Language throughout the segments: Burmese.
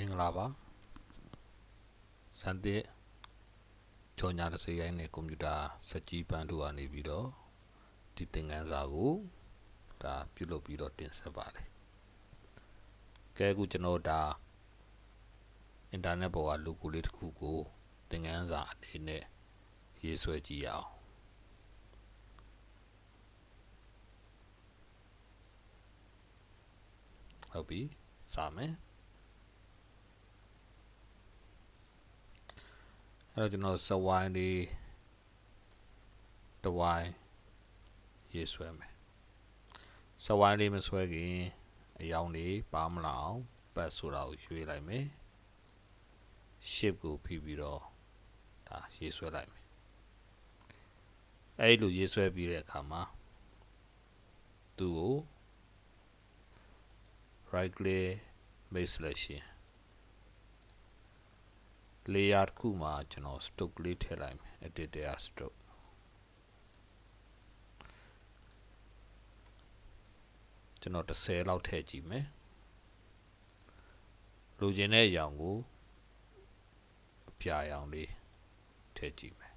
Minglava Sante Jonya say in a computer Sachi Pandua Nibido Titing and Zago da Pulo Pido Tinsabari Kaguchano da Indanabo Lukulit Kugo Tinganza in a Yeswegia Obi Same I don't know so why the why yes swim so why the miss waggy a young day palm lao but so out you like me ship go pbro yes like me I do yes be a comma do right clear base selection layer kuma channel stock little time at the strokeကျွန်တော်10လောက်ထည့်ကြည့်မယ်လိုချင်တဲ့အရောင်ကိုအပြာရောင်လေးထည့်ကြည့်မယ်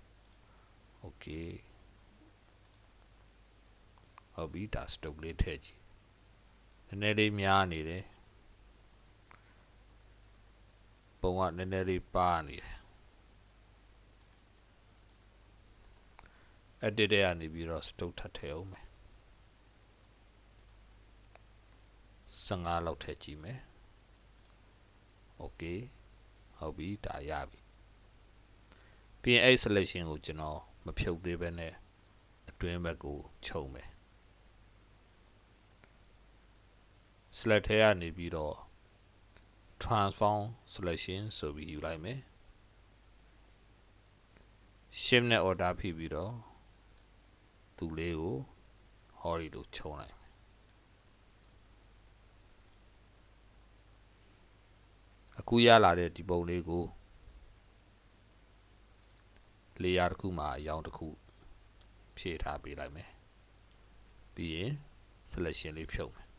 โอเคဟုတ်ပြီဒါ stock လေးထည့်ကြည့်နည်းနည်းလေးများနေတယ်ပုံကနည်းနည်းလေးပါနေတယ် edit ထဲကနေပြီးတော့ stock ထပ်ထည့်အောင်မယ်15လောက်ထည့်ကြည့်မယ်โอเคဟုတ်ပြီဒါရပြီပြီးရင်အဲ့ selection ကိုကျွန်တော်မဖြုတ်သေးဘဲနဲ့အတွင်းဘက်ကိုခြုံမယ် select ထဲကနေပြီးတော့ transform selection ဆိုပြီးယူလိုက်မယ် shift နဲ့ order ဖိပြီးတော့သူ့လေးကို horizontal လို့ခြုံလိုက်အခုရလာတဲ့ဒီပုံလေးကို layer တစ်ခုမှာအရောင်တစ်ခုဖြည့်ထားပေးလိုက်မယ်ပြီးရင် selection လေးဖြုတ်မယ်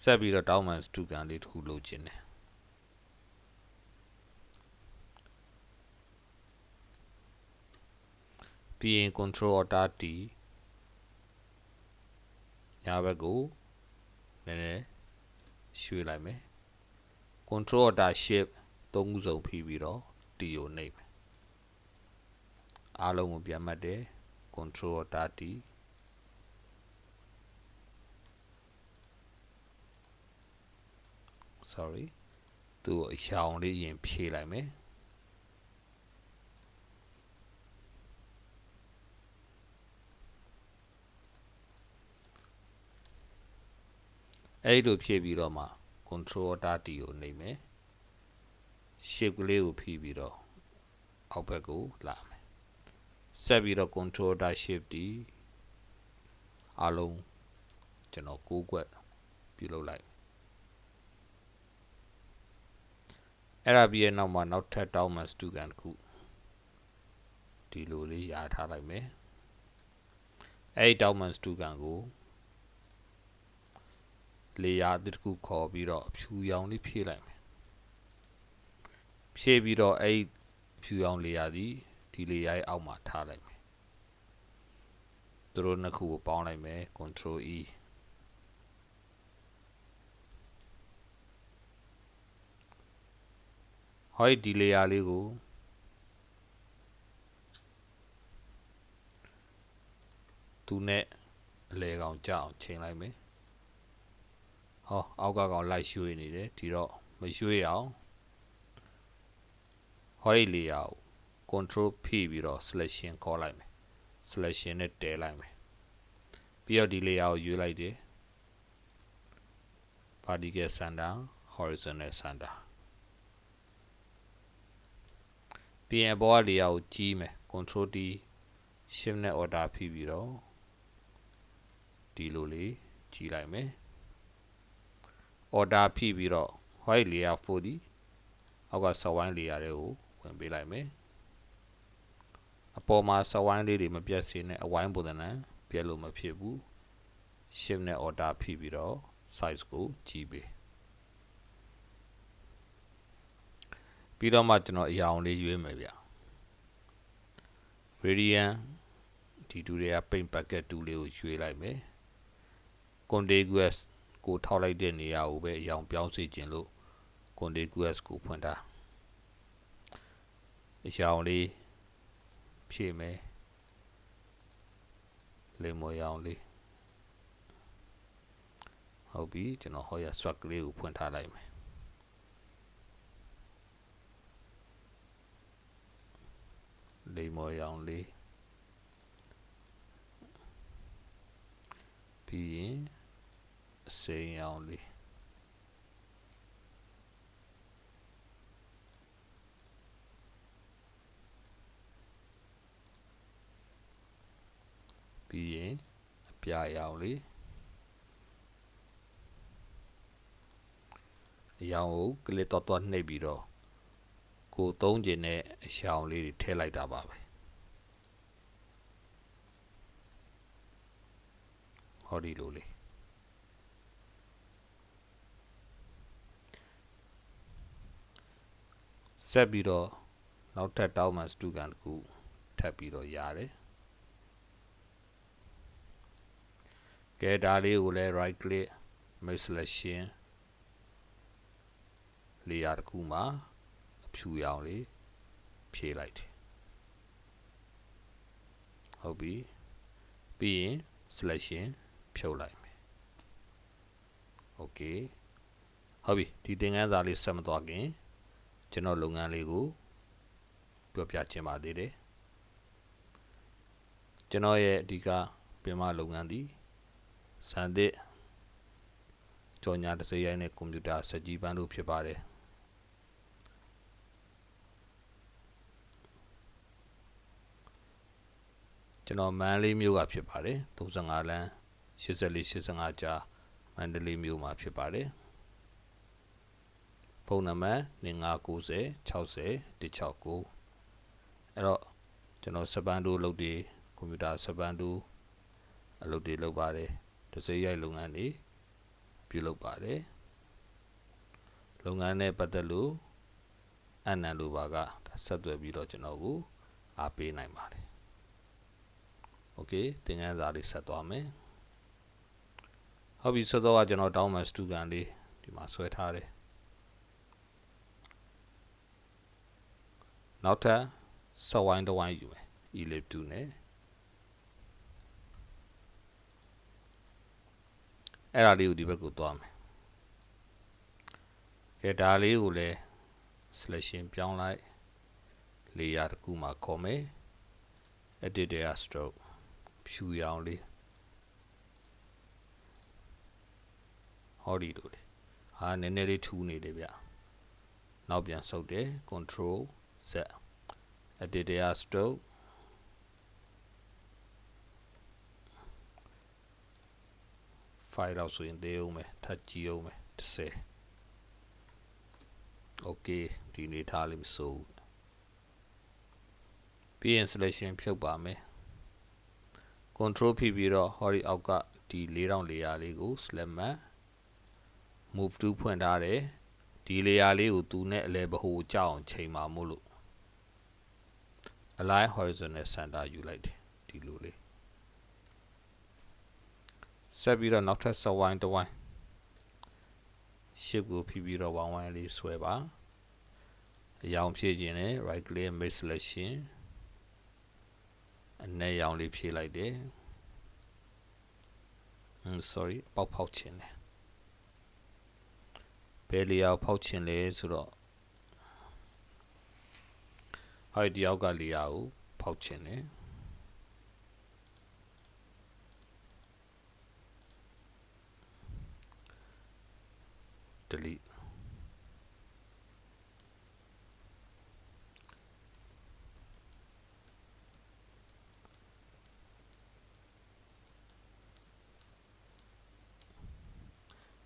ဆက်ပြီးတော့ document စတူကန်လေးတစ်ခုလိုချင်တယ်ပြီးရင် control alt t ညာဘက်ကိုနည်းနည်းရွှေ့လိုက်မယ် control alt shift သုံးခုစုံဖိပြီးတော့ t ကိုနှိပ်မယ်အားလုံးကိုပြန်မှတ်တယ် control alt t sorry သူ့အရောင်လေးရင်ဖြည့်လိုက်မယ်အဲ့လိုဖြည့်ပြီးတော့မှ control alt t ကိုနှိပ်မယ် shape ကလေးကိုဖိပြီးတော့အောက်ဘက်ကိုလာမယ်ဆက်ပြီးတော့ control alt shift t အားလုံးကျွန်တော်6ခွက်ပြုလုပ်လိုက်အဲ့ဒါပြီးရဲ့နောက်မှာနောက်ထပ်တောင်းမှစတူကန်တစ်ခုဒီလိုလေးယာထားလိုက်မယ်အဲ့ဒီတောင်းမှစတူကန်ကို layer တစ်ခုခေါ်ပြီးတော့ဖြူရောင်လေးဖြည့်လိုက်မယ်ဖြည့်ပြီးတော့အဲ့ဖြူရောင် layer ဒီ layer ရဲ့အောက်မှာထားလိုက်မယ်သူတို့နှစ်ခုကိုပေါင်းလိုက်မယ် control e ဟောဒီ layer လေးကိုသူနဲ့အလဲကောင်ကြအောင်ချိန်လိုက်မယ်ဟောအောက်ကကောင်လိုက်ရွှေ့နေတယ်ဒီတော့မရွှေ့အောင်ဟောဒီ layer ကို control ဖိပြီးတော့ selection ခေါ်လိုက်မယ် selection နဲ့တဲလိုက်မယ်ပြီးတော့ဒီ layer ကိုရွေးလိုက်တယ် vertical center horizontal center ပြီးရင်ဘောက layer ကိုကြီးမယ် control d shift နဲ့ order ဖိပြီးတော့ဒီလိုလေးကြီးလိုက်မယ် order ဖိပြီးတော့ white layer 40အောက်က sawine layer တွေကိုဝင်ပေးလိုက်မယ်အပေါ်မှာ sawine လေးတွေမပြတ်စေနဲ့အဝိုင်းပုံစံနဲ့ပြတ်လို့မဖြစ်ဘူး shift နဲ့ order ဖိပြီးတော့ size ကိုကြည့်ပေးပြီးတော့မှကျွန်တော်အရာအောင်လေးရွေးမယ်ဗျ radian ဒီတူတွေက paint bucket 2လေးကိုရွေးလိုက်မယ် contiguous ကိုထောက်လိုက်တဲ့နေရာကိုပဲအရာအောင်ပြောင်းစေခြင်းလို့ contiguous ကိုဖွင့်တာအရာအောင်လေးဖြည့်မယ်လေမော်ရအောင်လေးဟုတ်ပြီကျွန်တော်ဟောရ swag ကလေးကိုဖွင့်ထားလိုက်မယ်လေမော်ရအောင်လေးပြီးရင်အစိမ်းရအောင်လေးပြီးရင်အပြာရောင်လေးအရောင်ကိုကလစ်တော့နှိပ်ပြီးတော့ကိုသုံးကျင်တဲ့အရောင်လေးတွေထည့်လိုက်တာပါပဲဟောဒီလိုလေးဆက်ပြီးတော့နောက်ထပ်တောင်းမှစတူကန်တစ်ခုထပ်ပြီးတော့ရတယ်ကဲဒါလေးကိုလည်း right click make selection layer တစ်ခုမှာအဖြူရောင်လေးဖြည့်လိုက်တယ်ဟုတ်ပြီပြီးရင် selection ဖြုတ်လိုက်မယ် okay ဟုတ်ပြီဒီသင်ခန်းစာလေးဆက်မသွားခင်ကျွန်တော်လုပ်ငန်းလေးကိုပြောပြချင်ပါသေးတယ်ကျွန်တော်ရဲ့အဓိကပြင်မလုပ်ငန်းသည်စံသစ်ကြော်ညာတစ်စိမ်းရိုင်းနဲ့ကွန်ပျူတာစက်ကြီးပန်းတို့ဖြစ်ပါတယ်ကျွန်တော်မန္တလေးမြို့ကဖြစ်ပါတယ်35လမ်း8485ကြားမန္တလေးမြို့မှာဖြစ်ပါတယ်ဖုန်းနံပါတ်2990 60 169အဲ့တော့ကျွန်တော်စပန်တို့လုပ်တွေကွန်ပျူတာစပန်တို့အလုပ်တွေလုပ်ပါတယ်တစ်စိမ်းရိုက်လုပ်ငန်းတွေပြုလုပ်ပါတယ်လုပ်ငန်းနဲ့ပတ်သက်လို့အနံလိုပါကဆက်သွယ်ပြီးတော့ကျွန်တော်ကိုအားပေးနိုင်ပါတယ်โอเคသင်ခန်းစာလေးဆက်သွားမယ်ဟုတ်ပြီစောစောကကျွန်တော်တောင်းမှစတူကန်လေးဒီမှာဆွဲထားတယ်နောက်ထပ်ဆက်ဝိုင်းတစ်ဝိုင်းယူမယ် ellipse 2နဲ့အဲ့ဒါလေးကိုဒီဘက်ကိုသွားမယ်ကဲဒါလေးကိုလည်း selection ပြောင်းလိုက် layer တစ်ခုမှာခေါ်မယ် edit layer stroke ဖြူရောင်လေးဟောဒီလိုလေးဟာနည်းနည်းလေးထူးနေတယ်ဗျနောက်ပြန်ဆုပ်တယ် control z edit layer stroke 5လောက်ဆိုရင်သေးအောင်မယ်ထပ်ကြည့်အောင်မယ်10 okay ဒီနေထားလေးမစိုးဘူးပြီးရင် selection ဖြုတ်ပါမယ် control ဖိပြီးတော့ဟောဒီအောက်ကဒီ4000 layer လေးကို select မှတ် move to ဖွင့်ထားတယ်ဒီ layer လေးကိုသူနဲ့အလဲဘဟိုကြောက်အောင်ချိန်မှာမို့လို့ align horizontal center ယူလိုက်တယ်ဒီလိုလေးဆက်ပြီးတော့နောက်ထပ်စဝိုင်းတစ်ဝိုင်း shift ကိုဖိပြီးတော့ဝိုင်းဝိုင်းလေးဆွဲပါအရောင်ဖြည့်ခြင်းနဲ့ right click make selection အနက်ရောင်လေးဖြည့်လိုက်တယ်sorry ပေါက်ဖောက်ခြင်းတယ်ဘယ် layer ဖောက်ခြင်းလဲဆိုတော့ဟိုဒီအောက်က layer ကိုဖောက်ခြင်းတယ်delete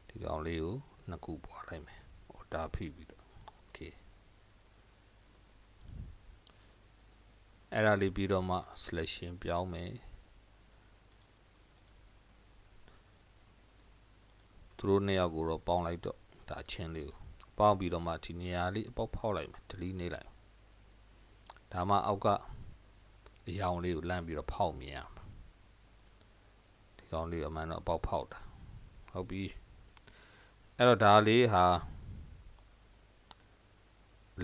ဒီကောင်လေးကိုနှစ်ခုပွားလိုက်မယ် order ဖိပြီးတော့ okay အဲ့ဒါလေးပြီးတော့မှ selection ပြောင်းမယ်သူ သူတို့နှစ်ယောက်ကိုတော့ပေါင်းလိုက်တော့ဒါအချင်းလေးကိုပေါင်းပြီးတော့မှဒီနေရာလေးအပေါက်ဖောက်လိုက်မယ် delete နေလိုက်ဒါမှအောက်ကအရောင်လေးကိုလမ်းပြီးတော့ဖောက်မြင်ရမှာဒီကောင်လေးအမှန်တော့အပေါက်ဖောက်တာဟုတ်ပြီအဲ့တော့ဒါလေးဟာ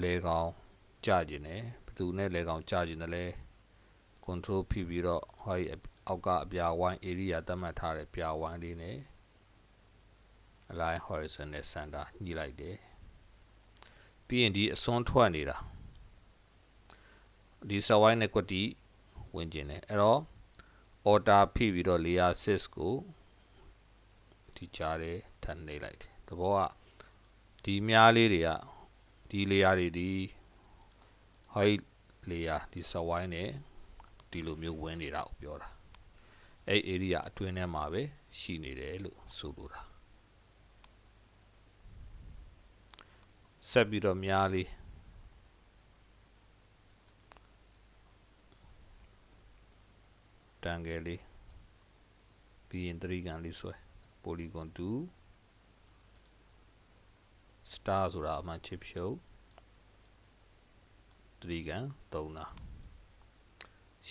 လေကောင်ကြကျင်တယ်ဘယ်သူနဲ့လေကောင်ကြကျင်တယ်လဲ control ဖိပြီးတော့ဟိုအောက်ကအပြာဝိုင်း area သတ်မှတ်ထားတဲ့ပြာဝိုင်းလေးနဲ့ align horizontal center ညှိလိုက်တယ်ပြီးရင်ဒီအစွန်းထွက်နေတာဒီစဝိုင်းနဲ့ကွက်တီဝင်ကျင်တယ်အဲ့တော့ order ဖိပြီးတော့ layer 6ကိုဒီကြားတယ်ထပ်နေလိုက်တယ်သဘောကဒီမြားလေးတွေကဒီ layer တွေဒီ height layer ဒီစဝိုင်းနဲ့ဒီလိုမျိုးဝင်နေတာကိုပြောတာအဲ့ area အတွင်းထဲမှာပဲရှိနေတယ်လို့ဆိုလိုတာဆက်ပြီးတော့မြားလေးတန်ငယ်လေးပြီးရင်တရိကန်လေးဆွဲ polygon 2 star ဆိုတာအမှန်ချစ်ဖြုတ်တရိကန်3တာ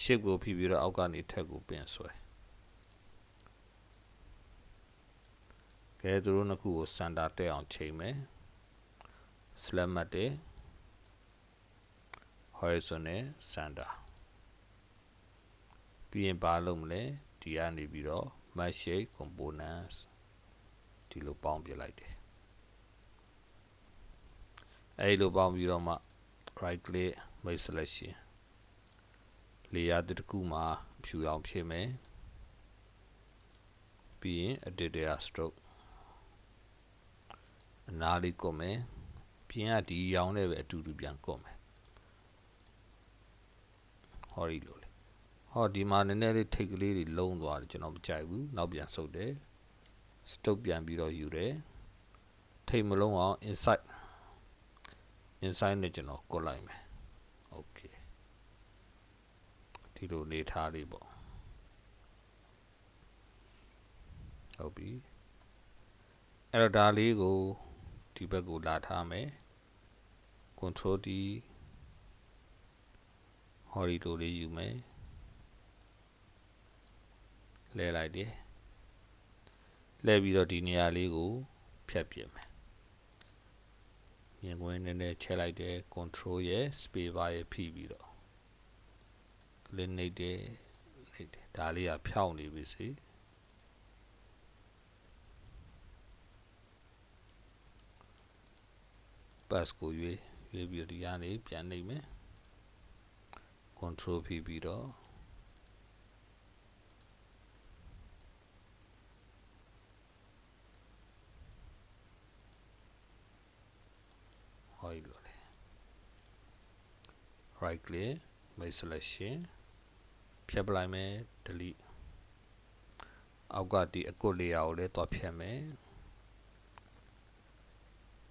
shape ကိုဖိပြီးတော့အောက်ကနေထက်ကိုပြင်ဆွဲကဲသူတို့နှစ်ခုကိုစင်တာတက်အောင်ချိန်မယ် select မှတ်တယ် horizontal center ပြီးရင်ဘာလုပ်မလဲဒီကနေပြီးတော့ match shape components ဒီလိုပေါင်းပြလိုက်တယ်အဲ့လိုပေါင်းပြီးတော့မှ right click make selection layer တစ်ခုမှာဖြူအောင်ဖြစ်မယ်ပြီးရင် editor stroke အနားလေးကုတ်မယ်ပြင်ကဒီရောင်နဲ့ပဲအတူတူပြန်ကုတ်မယ်ဟောဒီလိုလေဟောဒီမှာနည်းနည်းလေးထိတ်ကလေးတွေလုံးသွားတယ်ကျွန်တော်မကြိုက်ဘူးနောက်ပြန်ဆုပ်တယ် stroke ပြန်ပြီးတော့ယူတယ်ထိတ်မလုံးအောင် inside နဲ့ကျွန်တော်ကုတ်လိုက်မယ် okay ဒီလိုနေထားလေးပေါ့ဟုတ်ပြီအဲ့တော့ဒါလေးကိုဒီဘက်ကိုလာထားမယ် control D horizontal လေးယူမယ်လဲလိုက်တယ်လဲပြီးတော့ဒီနေရာလေးကိုဖြတ်ပြမယ်မြင်ကွင်းနည်းနည်းချက်လိုက်တယ် control ရဲ့ space bar ရဲ့ဖိပြီးတော့ click နှိပ်တယ်ဒါလေးကဖြောင်းနေပြီစီpass ကိုရွေးပြီးတော့ဒီကနေပြန်နှိပ်မယ် control ဖိပြီးတော့ဟောလိုလေ right click make selection ဖြတ်ပလိုက်မယ် delete အောက်ကဒီအကွက်လေးကိုလည်းသွားဖြတ်မယ်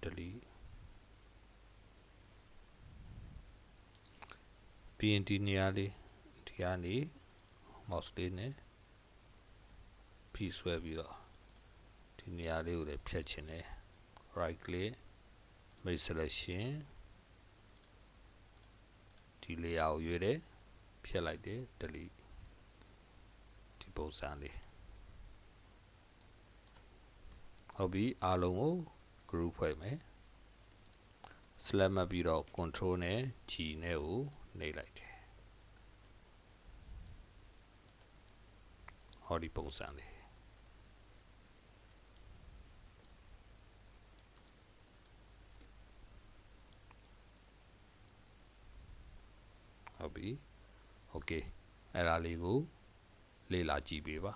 delete ပြီးရင်ဒီနေရာလေးဒီကနေ mouse လေးနဲ့ဖိဆွဲပြီးတော့ဒီနေရာလေးကိုလည်းဖြတ်ချင်တယ် right click make selection ဒီလေယာကိုရွေးတယ်ဖြတ်လိုက်တယ် delete ဒီပုံစံလေးဟုတ်ပြီအားလုံးကို group ဖွဲ့မယ် select မှတ်ပြီးတော့ control နဲ့ G နဲ့ကိုနှိပ်လိုက်တယ်ဟောဒီပုံစံလေးဟုတ်ပြီ okay အဲ့ဒါလေးကိုလေ့လာကြည့်ပေးပါ